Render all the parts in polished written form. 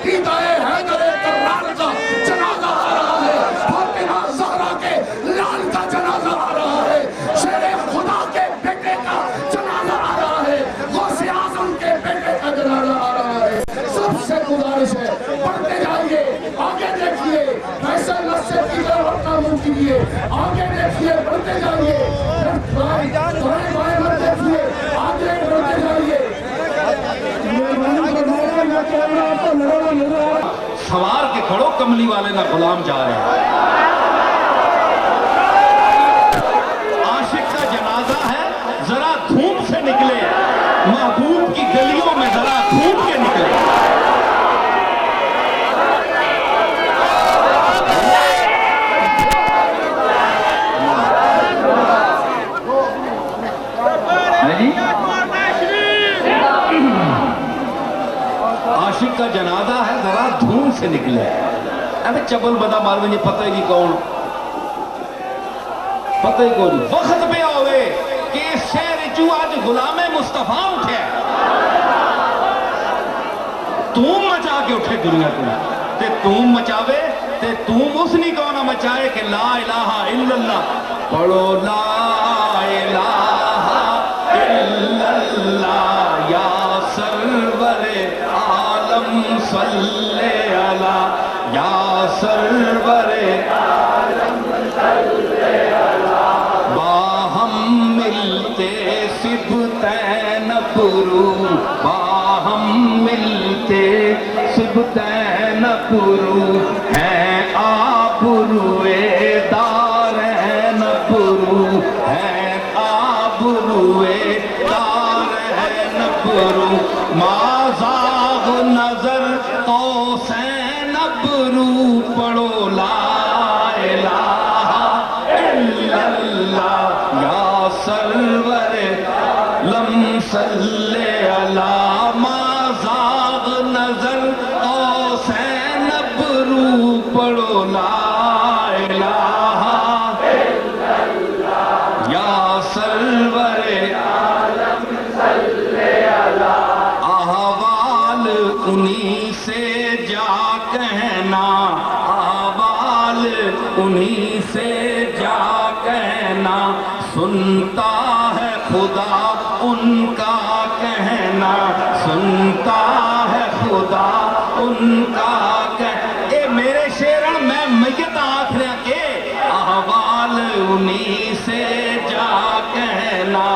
अकीदा हैदर करार का जनाजा आ रहा है, फातिमा ज़हरा के लाल का जनाजा आ रहा है, शेर खुदा के बेटे का जनाजा आ रहा है, गौसे आज़म के बेटे का जनाजा आ रहा है। सबसे गुजारिश है पढ़ते जाइए, आगे देखिए, फैसल नस्र की तरफ अपना मुंह कीजिए, आगे देखिए, बढ़ते जाइए, दाएं बाएं मत देखिए, आगे बढ़ते जाइए। सवार के खड़ो कमली वाले ना गुलाम जा रहे हैं। आशिक का जनाजा है, जरा धूप से निकले, महबूब की गलियों में जरा धूप के निकले। आशिक का जनाजा है, जरा धूम से निकले। अबे चबल बदा मार मुझे पता ही नहीं कौन, पता ही कौन। वक्त पे आवे कि शहर चू आज गुलामे मुस्तफा उठे, तूम मचा के उठे दुनिया को, ते तूम मचावे ते तूम उस नहीं कौन मचाए कि ला इलाहा इल्लल्लाह पढ़ो, ला इलाहा इल्लल्लाह या सरवरे आलम सल्ले अला, या सरवरे आलम सल्ले अला। बाहम मिलते सिबतैन पुरू, बाहम मिलते सिबतैन पुरू, हैं आबरूए दारैन पुरू, हैं आबरूए दारैन पुरू। माज़ाग नजर तो सैन अबरू पढ़ो, ला इलाहा इल्लल्लाह या सरवरे लम सल्ले अला। माज़ाग नजर तो सैन अबरू पढ़ो, ला इलाहा इल्लल्लाह या सरवरे आलम सल्ले अला। अहवाल उन्हीं से जा कहना, अहवाल उन्हीं से जा कहना, सुनता है खुदा उनका कहना, सुनता है खुदा उनका ए मेरे शेरण मैं मैयत आखिर के अहवाल उन्हीं से जा कहना,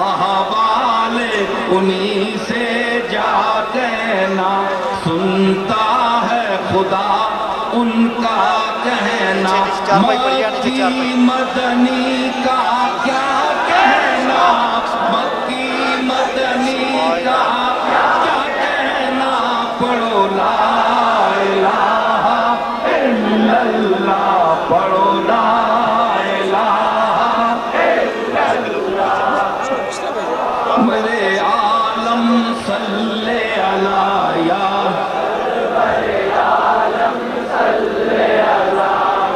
अहवाल उन्हीं से जा कहना, सुनता है खुदा उनका कहना। मक्की मदनी का क्या कहना, मक्की मदनी का क्या कहना, पढ़ो ला इलाहा इल्लल्लाह पढ़ो, ला इलाहा इल्लल्लाह। मेरे आलम सल्ले अला, या सरवरे आलम सल्ले अला,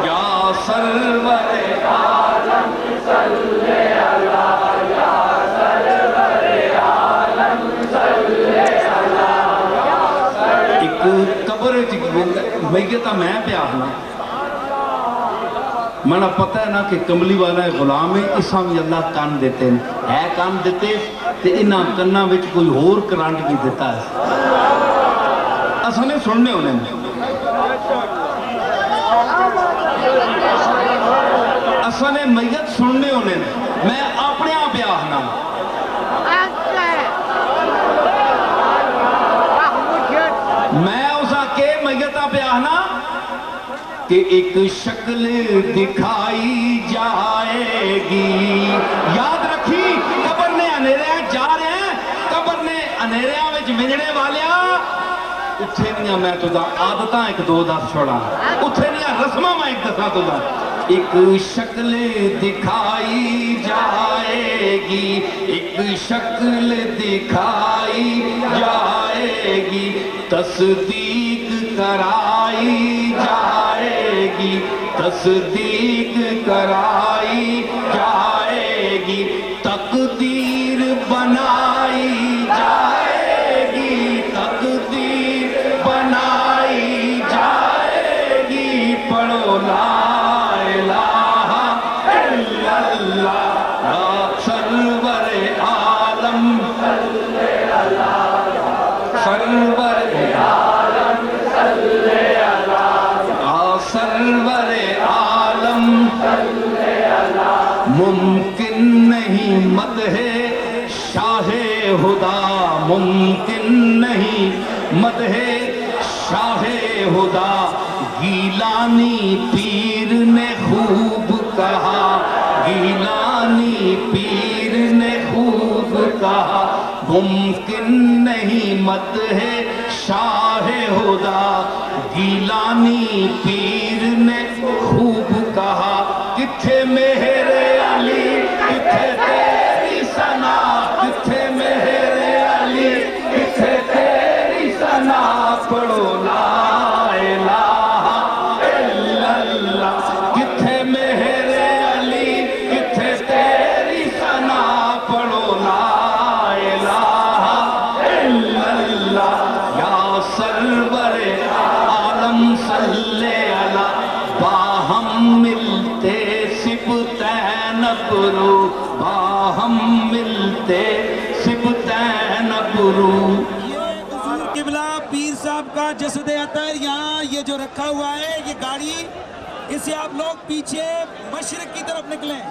या सरवरे आलम सल्ले अला, या सरवरे आलम सल्ले अला। एक कब्र च मैयत मैं पे आखना, मना पता है ना कि कमली वाला गुलाम है, इसा भी अल्लाह कान देते है कान देते ते इन्हां कन्ना विच कोई होर करंट भी देता है। असने सुनने होने असने मैयत सुनने होने, मैं अपने आप आखना मैं उसा के मैयत पे आखना कि एक शक्ल दिखाई जाएगी। याद रखी कब्र ने अंधेरे जा रहे हैं, कब्र ने अंधेरे में मिलने वाले उत्थे दियां मैं तुदा आदतां एक दो दस छोड़ा, उत्थे दियां रस्मां मैं एक दसा तुदा। एक शक्ल दिखाई जाएगी, एक शक्ल दिखाई जाएगी, तस्दीक कराई जाएगी, तस्दीक कराई जाएगी, तकदीर बनाई जाएगी, तकदीर बनाई ممکن نہیں مدح شاہ خدا، ممکن نہیں مدح شاہ خدا، گیلانی پیر نے خوب کہا، گیلانی پیر نے خوب کہا، ممکن نہیں مدح شاہ خدا، گیلانی پیر نے خوب کہا، کتھے میرے علی کتھے تیری ثنا، کتھے میرے علی کتھے تیری ثنا، پڑھو لا الہ الا اللہ، کتھے میرے علی کتھے تیری ثنا، پڑھو لا الہ الا اللہ، یا سرور عالم صلی علی، باہم ملتے سبتین برو، باہم ملتے سبتین برو۔ یہ حضور قبلہ پیر صاحب کا جسد اطہر یہاں یہ جو رکھا ہوا ہے، یہ گاڑی، اسے آپ لوگ پیچھے مشرق کی طرف نکلیں۔